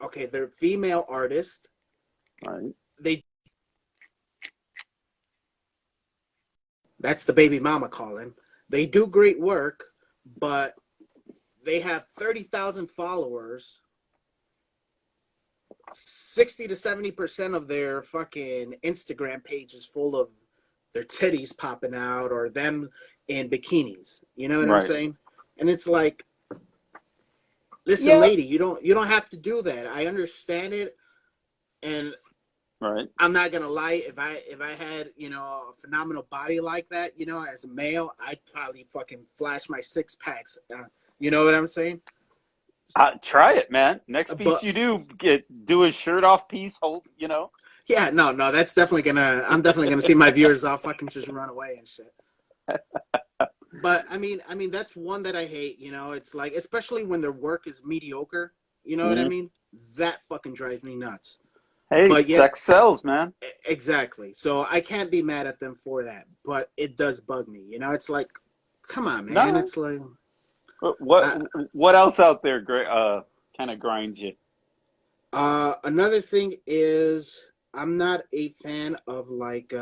okay, they're female artists. Right. They That's the baby mama calling. They do great work, but they have 30,000 followers. 60 to 70% of their fucking Instagram page is full of their titties popping out or them in bikinis. You know what I'm Right. saying? And it's like, listen, Yep. lady, you don't have to do that. I understand it, and Right. I'm not gonna lie. If I had a phenomenal body like that, as a male, I'd probably fucking flash my six packs. You know what I'm saying? Try it, man. Next piece But you do a shirt off piece. Hold. yeah, no, that's definitely gonna. I'm definitely gonna see my viewers all fucking just run away and shit. But I mean that's one that I hate. It's like especially when their work is mediocre. You know what I Hmm. mean? That fucking drives me nuts. Hey, But yet, sex sells, man. exactly. So I can't be mad at them for that. But it does bug me. It's like, come on, man. No. It's like, What uh, what else out there kind of grinds you? another thing is I'm not a fan of like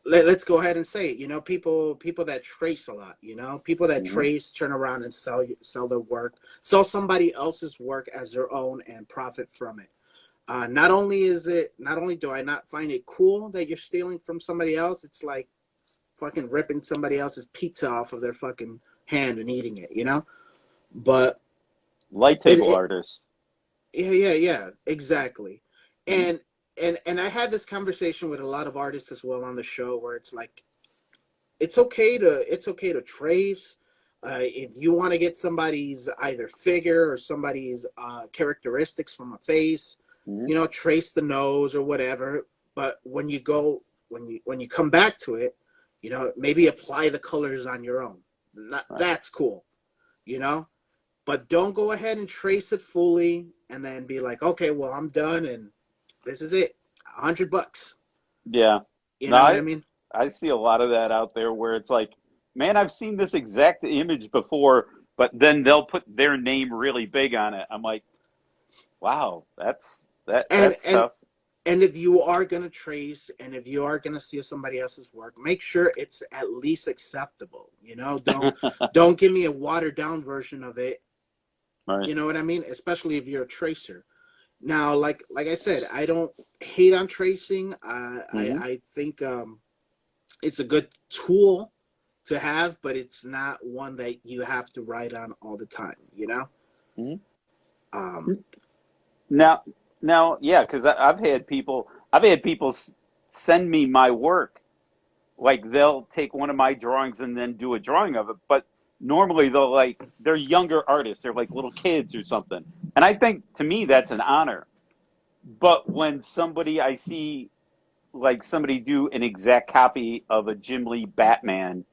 let's go ahead and say it. People that trace a lot. People that Hmm. trace, turn around and sell their work, sell somebody else's work as their own, and profit from it. Not only do I not find it cool that you're stealing from somebody else, it's like fucking ripping somebody else's pizza off of their fucking hand and eating it. But Light it, table it artists. yeah, exactly. Hmm. And I had this conversation with a lot of artists as well on the show where it's like it's okay to trace. If you want to get somebody's either figure or somebody's characteristics from a face, Hmm. trace the nose or whatever. But when you come back to it, maybe apply the colors on your own. Right. That's cool, you know. but don't go ahead and trace it fully and then be like, okay, well, I'm done and this is it, $100. Yeah. You No, know what I mean? I see a lot of that out there where it's like, man, I've seen this exact image before, but then they'll put their name really big on it. I'm like, wow, And that's and tough. and if you are gonna trace, and if you are gonna see somebody else's work, make sure it's at least acceptable. Don't give me a watered down version of it. Right. You know what I mean? Especially if you're a tracer. Now, like I said, I don't hate on tracing. Hmm. I think it's a good tool to have, but it's not one that you have to write on all the time. Hmm. Um, Now, yeah, because I've had people send me my work. Like they'll take one of my drawings and then do a drawing of it, but normally they're younger artists. They're like little kids or something. And I think to me that's an honor. But when somebody I see like somebody do an exact copy of a Jim Lee Batman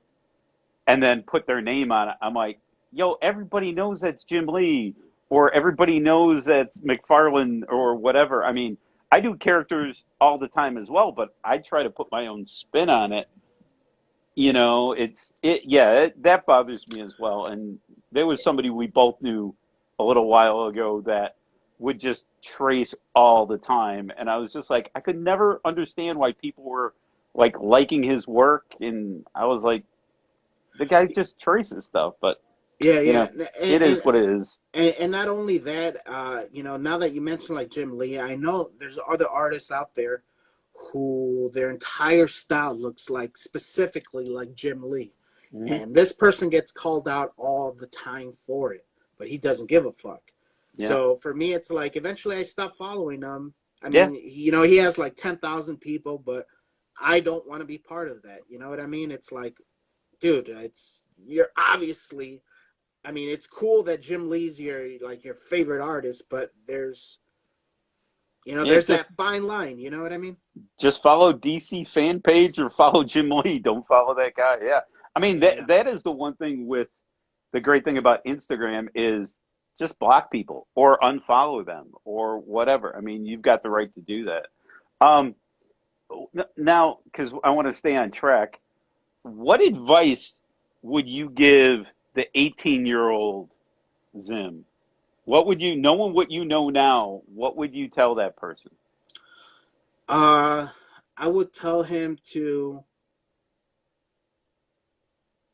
and then put their name on it, I'm like, yo, everybody knows that's Jim Lee, or everybody knows that's McFarlane or whatever. I mean, I do characters all the time as well, but I try to put my own spin on it. That bothers me as well. And there was somebody we both knew a little while ago that would just trace all the time, and I was just like, I could never understand why people were like liking his work, and I was like, the guy just traces stuff, but yeah, you yeah, know, it is what it is. and not only that, now that you mentioned like Jim Lee, I know there's other artists out there who their entire style looks like specifically like Jim Lee, Hmm. and this person gets called out all the time for it, but he doesn't give a fuck. Yeah, So for me, it's like eventually I stopped following him. I yeah, mean, he has like 10,000 people, but I don't want to be part of that. You know what I mean? It's like, dude, you're obviously. I mean, it's cool that Jim Lee's your favorite artist, but yeah. there's that fine line. You know what I mean? Just follow DC fan page or follow Jim Lee. Don't follow that guy. Yeah, I mean Yeah. that is the one thing with the great thing about Instagram is just block people or unfollow them or whatever. I mean, you've got the right to do that. Um, Now, because I want to stay on track, what advice would you give the 18-year-old Zim? What would you, knowing what you know now, what would you tell that person? Uh, I would tell him to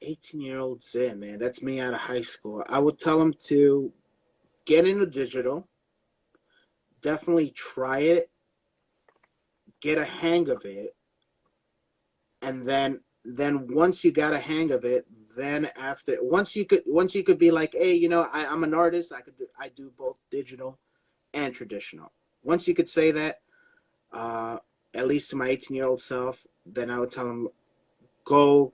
18-year-old Zen, man. That's me out of high school. I would tell him to get into digital. Definitely try it, get a hang of it, and then once you got a hang of it, then after once you could be like, hey, I'm an artist. I do both digital and traditional. Once you could say that, uh, at least to my 18-year-old self, then I would tell him go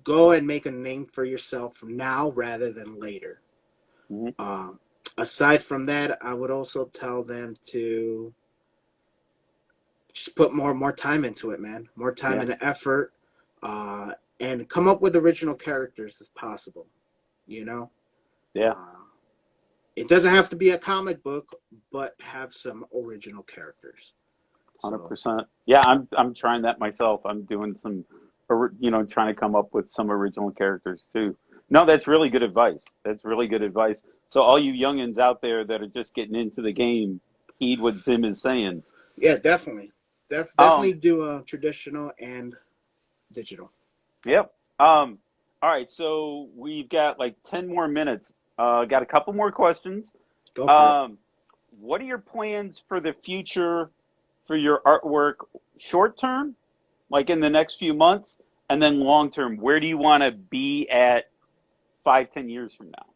go and make a name for yourself now rather than later. Hmm. Um, Aside from that, I would also tell them to just put more time into it, man. More time Yeah, and effort, uh, and come up with original characters if possible. You know, yeah, uh, it doesn't have to be a comic book, but have some original characters. So 100%. Yeah, I'm trying that myself. I'm doing some, trying to come up with some original characters too. No, that's really good advice. That's really good advice. So all you youngins out there that are just getting into the game, heed what Zim is saying. yeah, definitely, Um, definitely do traditional and digital. yep. All right, so we've got like 10 more minutes. Got a couple more questions. Go for it. Um, what are your plans for the future for your artwork short term, like in the next few months, and then long term? Where do you want to be at 5, 10 years from now?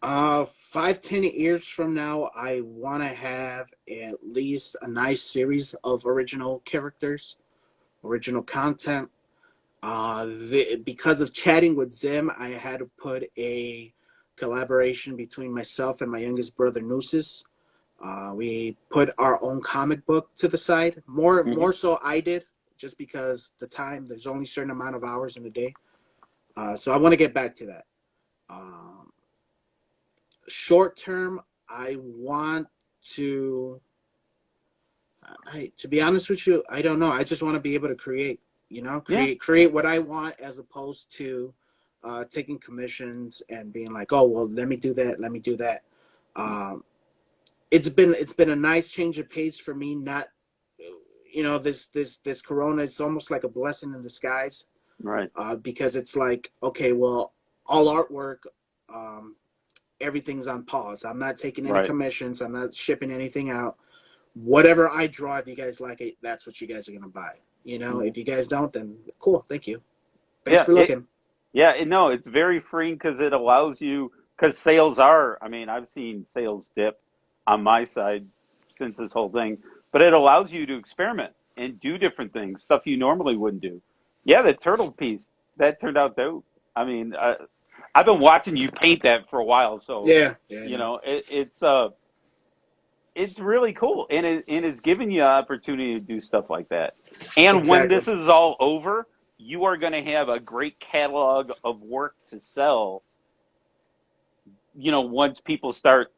5, 10 years from now, I want to have at least a nice series of original characters, original content. Because of chatting with Zim, I had to put a collaboration between myself and my youngest brother Nooses. We put our own comic book to the side. More Hmm. so I did, just because the time. There's only a certain amount of hours in a day. So I want to get back to that. Um, Short term, I want to. To be honest with you, I don't know. I just want to be able to create. Yeah, Create what I want, as opposed to taking commissions and being like, oh well, let me do that, let me do that. Um, it's been a nice change of pace for me. Not, this Corona is almost like a blessing in disguise, right, because it's like, okay, well, all artwork, um, everything's on pause. I'm not taking any right. commissions. I'm not shipping anything out. Whatever I draw, if you guys like it, that's what you guys are gonna buy. Yeah, If you guys don't, then cool. Thank you. Thanks yeah. for looking. No, it's very freeing because it allows you, because sales are, I mean, I've seen sales dip on my side since this whole thing, but it allows you to experiment and do different things, stuff you normally wouldn't do. Yeah, the turtle piece, that turned out dope. I mean, I've been watching you paint that for a while, so, Yeah, yeah, no, it's really cool, and it's giving you an opportunity to do stuff like that. And when exactly, this is all over, you are going to have a great catalog of work to sell. Once people start,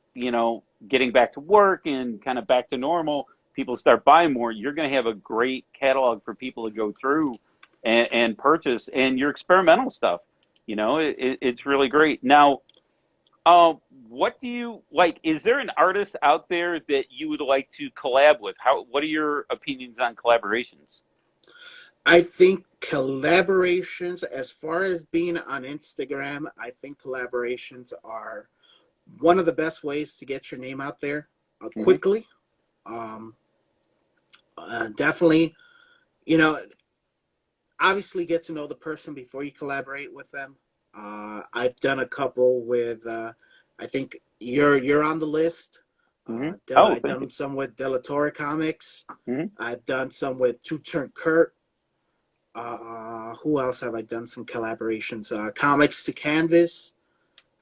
getting back to work and kind of back to normal, people start buying more. You're going to have a great catalog for people to go through and purchase, and your experimental stuff. It's really great. Now, what do you like? Is there an artist out there that you would like to collab with? What are your opinions on collaborations? I think collaborations, as far as being on Instagram, I think collaborations are one of the best ways to get your name out there Hmm. quickly. Um, Definitely, you know, obviously get to know the person before you collaborate with them. I've done a couple with, I think you're on the list. Hmm. Oh, I've thank you. done some with Delatorre Comics. Hmm. I've done some with Two Turn Kurt. Who else have I done some collaborations? Comics to Canvas.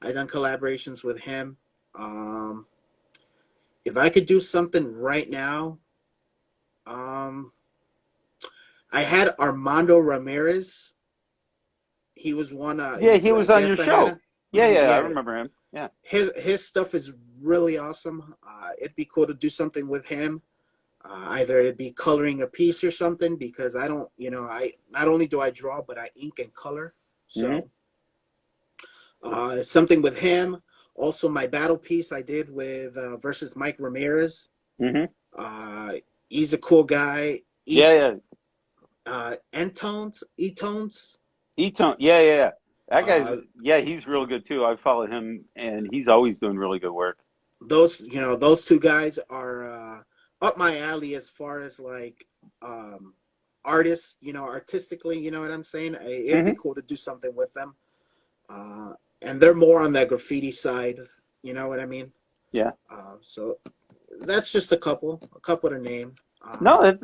I done collaborations with him. Um, if I could do something right now, um, I had Armando Ramirez. He was one. Yeah, He's he a was on your guest I had. show. Yeah, I Yeah, remember him. Yeah. his stuff is really awesome. It'd be cool to do something with him. Either it'd be coloring a piece or something, because I don't, I not only do I draw, but I ink and color. Hmm. So something with him. Also, my battle piece I did with versus Mike Ramirez. Hmm. Uh, he's a cool guy. Yeah. Entones, E-tones. E-Tone. Yeah. That guy's, Uh, yeah, he's real good too. I follow him, and he's always doing really good work. those two guys are up my alley, as far as like um, artists, artistically. You know what I'm saying? It'd be Hmm. cool to do something with them. Uh, and they're more on that graffiti side. You know what I mean? Yeah. So that's just a couple to name. No,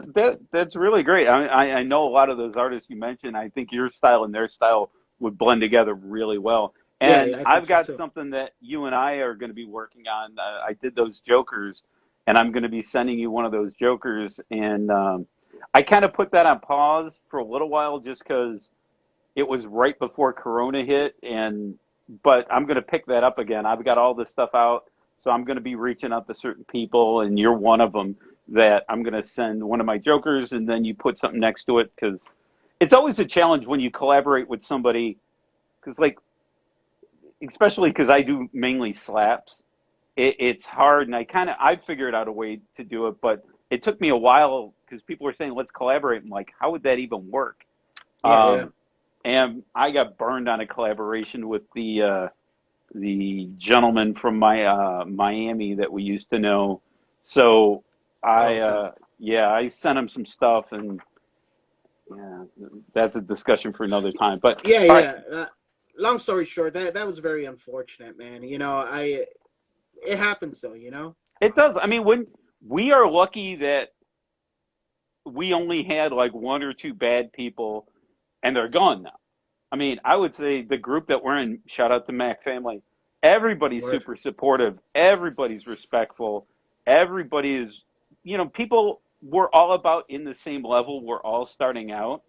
that's really great. I know a lot of those artists you mentioned. I think your style and their style would blend together really well. Yeah, And yeah, I think I've so got too. something that you and I are going to be working on. I did those jokers, and I'm going to be sending you one of those jokers. And I kind of put that on pause for a little while just because it was right before Corona hit. And but I'm going to pick that up again. I've got all this stuff out, so I'm going to be reaching out to certain people, and you're one of them that I'm going to send one of my jokers, and then you put something next to it because it's always a challenge when you collaborate with somebody because like especially because I do mainly slaps. It's hard, and I figured out a way to do it, but it took me a while because people were saying let's collaborate. I'm like, how would that even work? Yeah, yeah. Um, and I got burned on a collaboration with the gentleman from my Miami that we used to know. So Oh, I okay. yeah, I sent him some stuff, and yeah, that's a discussion for another time. But Yeah, all right, yeah. Long story short, that was very unfortunate, man. I it happens though. it does. I mean, when we are lucky that we only had like one or two bad people, and they're gone now. I mean, I would say the group that we're in, shout out to Mac family, everybody's Word. super supportive, everybody's respectful, everybody is, people, we're all about in the same level, we're all starting out,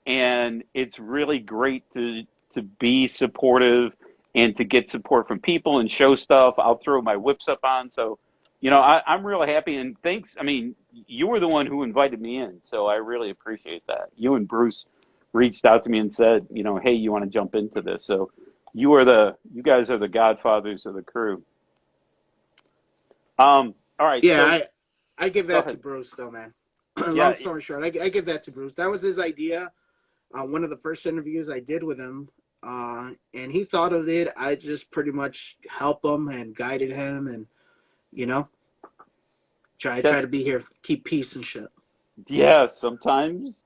and it's really great to to be supportive and to get support from people and show stuff. I'll throw my whips up on. So, I'm really happy. And thanks. I mean, you were the one who invited me in, so I really appreciate that. You and Bruce reached out to me and said, hey, you want to jump into this? So you guys are the godfathers of the crew. All right. Yeah, So I give go that to ahead. Bruce, though, man. Yeah. Long story short, I give that to Bruce. That was his idea. One of the first interviews I did with him, and he thought of it. I just pretty much helped him and guided him, and try to be here, keep peace and shit. Yeah. Sometimes.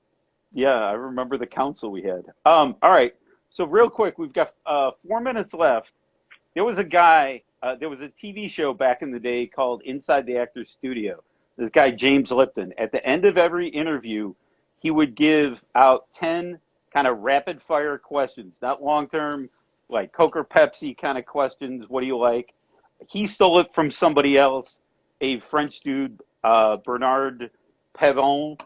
Yeah. I remember the council we had. All right. So real quick, we've got 4 minutes left. There was a guy. There was a TV show back in the day called Inside the Actor's Studio. This guy, James Lipton, at the end of every interview, he would give out 10 kind of rapid fire questions, not long term, like Coke or Pepsi kind of questions. What do you like? He stole it from somebody else, a French dude, Bernard Pevon,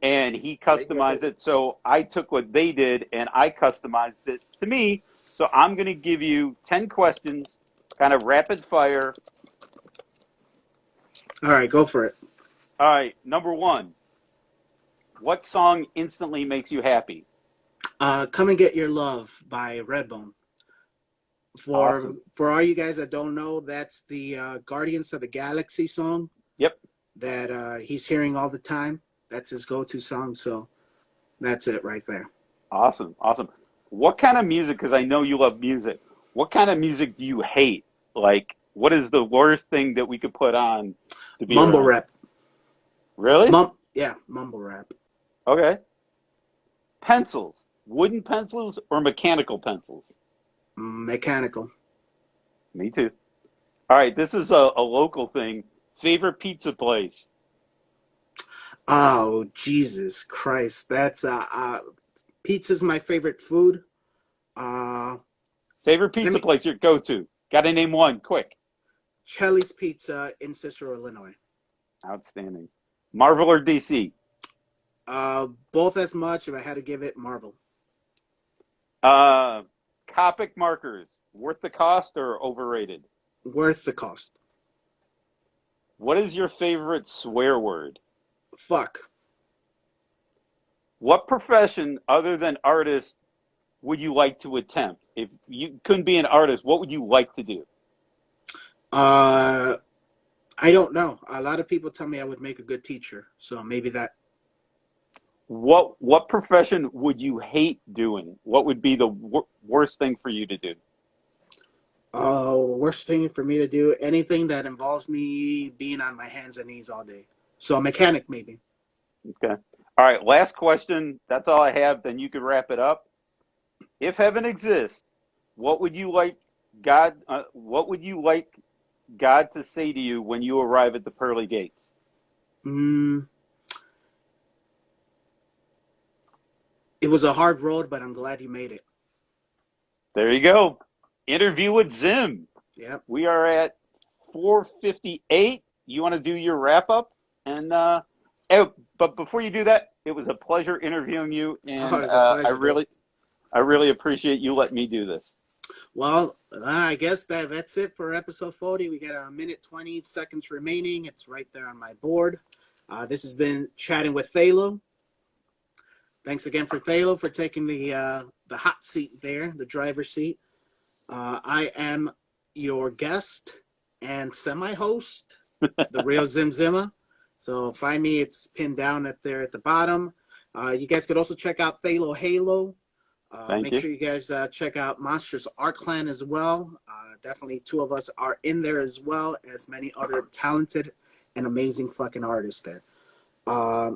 and he customized it. So I took what they did and I customized it to me. So I'm going to give you 10 questions, kind of rapid fire. All right, go for it. All right, number 1. What song instantly makes you happy? Come and Get Your Love by Redbone. Awesome. For all you guys that don't know, that's the Guardians of the Galaxy song. Yep. That he's hearing all the time. That's his go-to song. So that's it right there. Awesome. What kind of music, because I know you love music, what kind of music do you hate? Like, what is the worst thing that we could put on to be Mumble around? rap. Really? Yeah, mumble rap. Okay. Pencils. Wooden pencils or mechanical pencils? Mechanical. Me too. All right, this is a local thing. Favorite pizza place? Oh, Jesus Christ. That's pizza's my favorite food. Favorite pizza place you go to? Got to name one, quick. Chelly's Pizza in Cicero, Illinois. Outstanding. Marvel or DC? Both as much. If I had to give it, Marvel. Copic markers, worth the cost or overrated? Worth the cost. What is your favorite swear word? Fuck. What profession other than artist would you like to attempt? If you couldn't be an artist, what would you like to do? I don't know. A lot of people tell me I would make a good teacher, so maybe that. What profession would you hate doing? What would be the worst thing for you to do? Worst thing for me to do, anything that involves me being on my hands and knees all day. So a mechanic, maybe. Okay. All right. Last question. That's all I have. Then you can wrap it up. If heaven exists, what would you like God? What would you like God to say to you when you arrive at the pearly gates? It was a hard road, but I'm glad you made it. There you go. Interview with Zim. Yep. We are at 4:58. You want to do your wrap up? And but before you do that, it was a pleasure interviewing you, and it was a pleasure, I really appreciate you letting me do this. Well, I guess that's it for episode 40. We got a minute 20 seconds remaining. It's right there on my board. This has been Chatting with Thalo. Thanks again for Thalo for taking the hot seat there, the driver's seat. I am your guest and semi-host, the real Zim Zimma. So find me. It's pinned down at the bottom. You guys could also check out Thalo Halo. Make sure you guys check out Monsters Art Clan as well. Definitely 2 of us are in there as well as many other talented and amazing fucking artists there.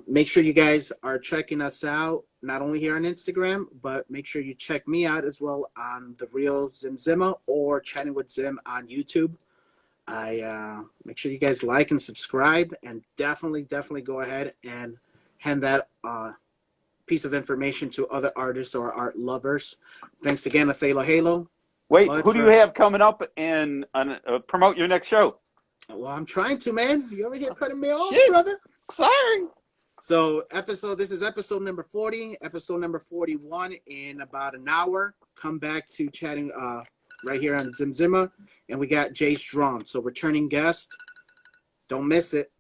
Make sure you guys are checking us out, not only here on Instagram, but make sure you check me out as well on The Real Zim Zimma or Chatting with Zim on YouTube. Make sure you guys like and subscribe, and definitely go ahead and hand that piece of information to other artists or art lovers. Thanks again to Thalo Halo. Wait, who do you have coming up and promote your next show? Well, I'm trying to, man. You over here cutting me off, Shit. brother. Sorry. So this is episode number 40, episode number 41 in about an hour. Come back to chatting right here on Zim Zimma. And we got Jace Drum. So returning guest. Don't miss it.